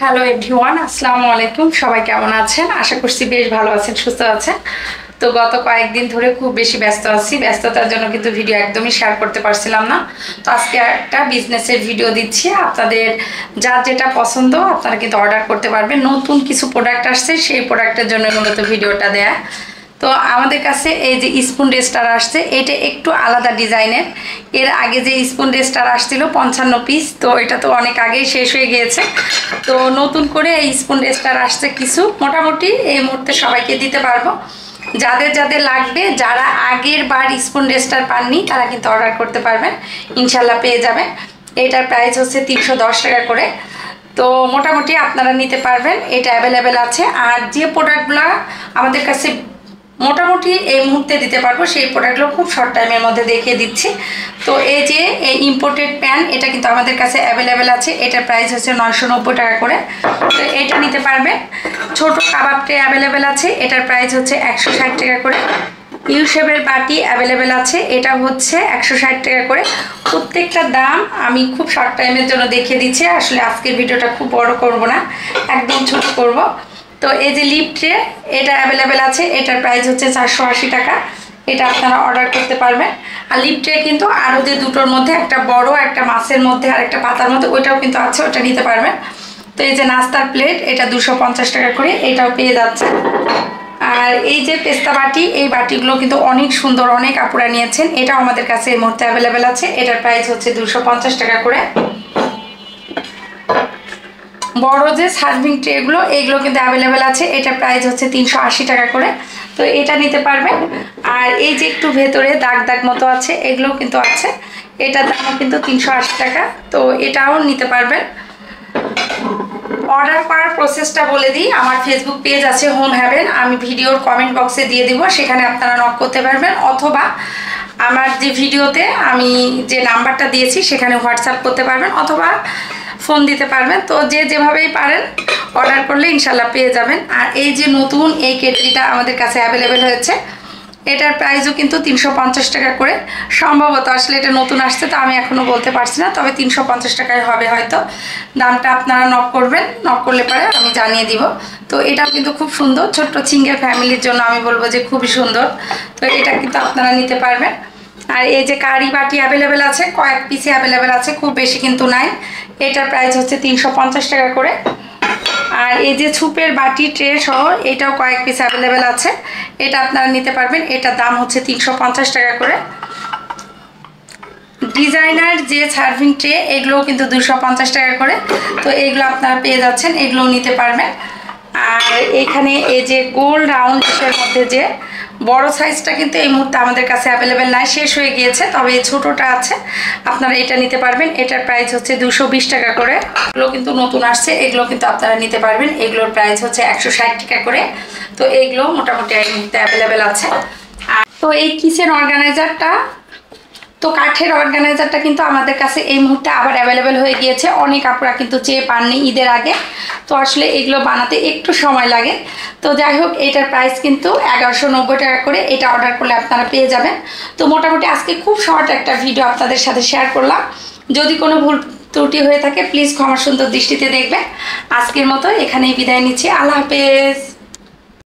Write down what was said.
Hello everyone, আসসালামু আলাইকুম। সবাই কেমন আছেন? আশা করছি বেশ ভালো আছেন, সুস্থ আছেন। তো গত কয়েকদিন ধরে খুব বেশি ব্যস্ত আছি, ব্যস্ততার জন্য কিন্তু ভিডিও একদমই শেয়ার করতে পারছিলাম না। তো আজকে একটা বিজনেসের ভিডিও দিচ্ছি, আপনাদের যার যেটা পছন্দ আপনারা কিন্তু অর্ডার করতে পারবেন। নতুন কিছু প্রোডাক্ট আসছে, সেই প্রোডাক্টের জন্য মূলত ভিডিওটা দেয়া। তো আমাদের কাছে এই যে স্পুন রেস্টার আসছে, এটা একটু আলাদা ডিজাইনের। এর আগে যে স্পুন রেস্টার আসছিল 55 পিস, তো এটা তো অনেক আগেই শেষ হয়ে গিয়েছে। তো নতুন করে এই স্পুন রেস্টার আসছে কিছু, মোটামুটি এই মুহূর্তে সবাইকে দিতে পারবো। যাদের যাদের লাগবে, যারা আগের বার স্পুন রেস্টার পাননি তারা কিন্তু অর্ডার করতে পারবেন, ইনশাল্লাহ পেয়ে যাবেন। এটার প্রাইস হচ্ছে 310 টাকা করে। তো মোটামুটি আপনারা নিতে পারবেন, এটা অ্যাভেলেবেল আছে। আর যে প্রোডাক্টগুলো আমাদের কাছে মোটামুটি এই মুহূর্তে দিতে পারবো, সেই প্রোডাক্টগুলো খুব শর্ট টাইমের মধ্যে দেখিয়ে দিচ্ছি। তো এই যে এই ইম্পোর্টেড প্যান, এটা কিন্তু আমাদের কাছে অ্যাভেলেবেল আছে। এটার প্রাইস হচ্ছে 990 টাকা করে। তো এটা নিতে পারবেন। ছোট কাবাব ট্রে অ্যাভেলেবেল আছে, এটার প্রাইস হচ্ছে 160 টাকা করে। ইউ শেপের বাটি অ্যাভেলেবেল আছে, এটা হচ্ছে 160 টাকা করে। প্রত্যেকটা দাম আমি খুব শর্ট টাইমের জন্য দেখিয়ে দিচ্ছি, আসলে আজকের ভিডিওটা খুব বড় করব না, একদম ছোট করব। তো এই যে লিপ ট্রে, এটা অ্যাভেলেবেল আছে, এটার প্রাইস হচ্ছে 480 টাকা। এটা আপনারা অর্ডার করতে পারবেন। আর লিপ ট্রে কিন্তু আরও যে দুটোর মধ্যে, একটা বড়, একটা মাছের মধ্যে আর একটা পাতার মধ্যে, ওইটাও কিন্তু আছে, ওটা নিতে পারবেন। তো এই যে নাস্তার প্লেট, এটা 250 টাকা করে, এটাও পেয়ে যাচ্ছে। আর এই যে পেস্তা বাটি, এই বাটিগুলো কিন্তু অনেক সুন্দর, অনেক আপুরা নিয়েছেন। এটাও আমাদের কাছে এই মুহূর্তে অ্যাভেলেবেল আছে, এটার প্রাইস হচ্ছে 250 টাকা করে। বড় যে সার্ভিং ট্রেগুলো, এইগুলো কিন্তু অ্যাভেলেবেল আছে, এটার প্রাইস হচ্ছে 380 টাকা করে। তো এটা নিতে পারবেন। আর এই যে একটু ভেতরে দাগ দাগ মতো আছে, এগুলোও কিন্তু আছে, এটার দামও কিন্তু 380 টাকা। তো এটাও নিতে পারবেন। অর্ডার করার প্রসেসটা বলে দিই। আমার ফেসবুক পেজ আছে হোম হ্যাভেন, আমি ভিডিওর কমেন্ট বক্সে দিয়ে দিব, সেখানে আপনারা নক করতে পারবেন। অথবা আমার যে ভিডিওতে আমি যে নাম্বারটা দিয়েছি সেখানে হোয়াটসঅ্যাপ করতে পারবেন, অথবা ফোন দিতে পারবেন। তো যে যেভাবেই পারেন অর্ডার করলে ইনশাল্লাহ পেয়ে যাবেন। আর এই যে নতুন এই কেটলিটা আমাদের কাছে অ্যাভেলেবেল হয়েছে, এটার প্রাইসও কিন্তু 350 টাকা করে। সম্ভবত আসলে এটা নতুন আসছে, তো আমি এখনও বলতে পারছি না, তবে 350 টাকায় হবে হয়তো। দামটা আপনারা নক করবেন, নক করলে পরে আমি জানিয়ে দিব। তো এটাও কিন্তু খুব সুন্দর, ছোট্ট সিঙ্গেল ফ্যামিলির জন্য আমি বলবো যে খুবই সুন্দর। তো এটা কিন্তু আপনারা নিতে পারবেন। আর এই যে কারি বাটি অ্যাভেলেবেল আছে, কয়েক পিসে অ্যাভেলেবেল আছে, খুব বেশি কিন্তু নাই। এটার প্রাইস হচ্ছে 350 টাকা করে। আর এই যে ছুপের বাটি ট্রে সহ, এটাও কয়েক পিস অ্যাভেলেবেল আছে, এটা আপনারা নিতে পারবেন। এটার দাম হচ্ছে 350 টাকা করে। ডিজাইনার যে সার্ভিং ট্রে, এগুলোও কিন্তু 250 টাকা করে। তো এগুলো আপনারা পেয়ে যাচ্ছেন, এগুলোও নিতে পারবেন। আর এখানে এই যে গোল রাউন্ড ডিশের মধ্যে যে বড় সাইজটা কিন্তু এই মুহূর্তে আমাদের কাছে অ্যাভেলেবেল নাই, শেষ হয়ে গিয়েছে, তবে এই ছোটোটা আছে, আপনারা এটা নিতে পারবেন। এটার প্রাইস হচ্ছে 220 টাকা করে। এগুলো কিন্তু নতুন আসছে, এগুলো কিন্তু আপনারা নিতে পারবেন। এগুলোর প্রাইস হচ্ছে 160 টাকা করে। তো এইগুলো মোটামুটি এই মুহূর্তে অ্যাভেলেবেল আছে। আর তো এই কিচেন অর্গানাইজারটা, তো কাঠের অর্গানাইজারটা কিন্তু আমাদের কাছে এই মুহূর্তে আবার অ্যাভেলেবেল হয়ে গিয়েছে। অনেক আপুরা কিন্তু চেয়ে পাননি ঈদের আগে, তো আসলে এগুলো বানাতে একটু সময় লাগে। তো যাই হোক, এটার প্রাইস কিন্তু 1190 টাকা করে। এটা অর্ডার করলে আপনারা পেয়ে যাবেন। তো মোটামুটি আজকে খুব শর্ট একটা ভিডিও আপনাদের সাথে শেয়ার করলাম। যদি কোনো ভুল ত্রুটি হয়ে থাকে প্লিজ ক্ষমা সুন্দর দৃষ্টিতে দেখবেন। আজকের মতো এখানেই বিদায় নিচ্ছি। আল্লাহ হাফেজ।